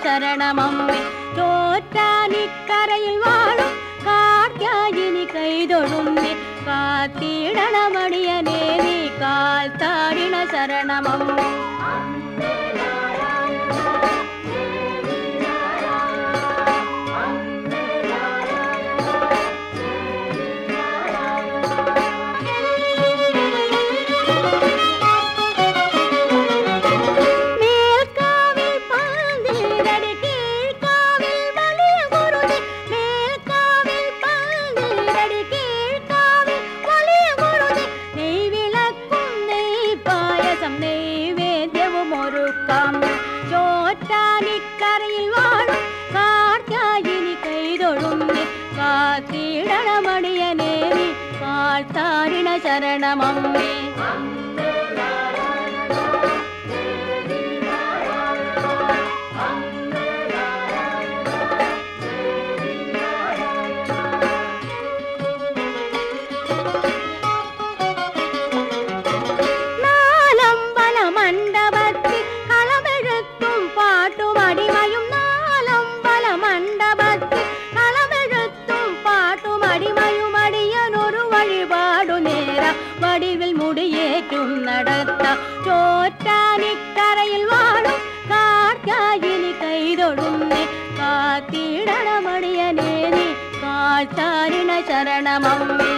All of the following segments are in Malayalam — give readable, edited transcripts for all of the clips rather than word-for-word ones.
ശരണമമ്മേ ചോറ്റാനിക്കരയിൽ വാഴും കാർത്യായനി കൈതൊഴുന്നേ കാത്തിടണമടിയനേ നീ കാൽ താടിണ ശരണമമ്മേ ചോറ്റാനിക്കരയിൽ വാഴും കാർത്യായനി കൈതൊഴുന്നേ കാത്തിടണമടിയനേ നീ കാൽ താടിണ ശരണമമ്മേ വടിവിൽ മുടിയേറ്റും നടത്ത ചോറ്റാനിക്കരയിൽ വാഴും കാർത്യായനി കൈതൊഴുന്നേ കാത്തിടണമടിയനേ നീ കാൽ താടിണ ശരണമമ്മേ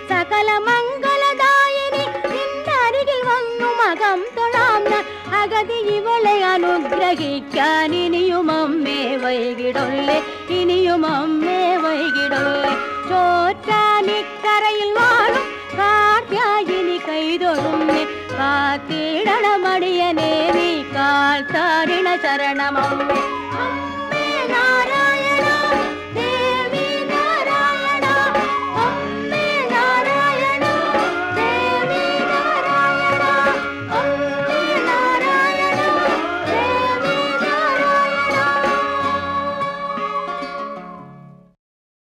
സകല മംഗളദായിനി നിന്നരികിൽ വന്നു മകം തൊഴാം അഗതി ഇവളെ അനുഗ്രഹിക്കാൻ ഇനിയുമമ്മേ വൈകിടൊല്ലേ ഇനിയുമമ്മേ വൈകിടൊല്ലേ ചോറ്റാനിക്കരയിൽ വാഴും കാർത്യായനി കൈതൊഴുന്നേ കാത്തിടണമടിയനേ നീ കാൽ താടിണ ശരണമമ്മേ നാരായണ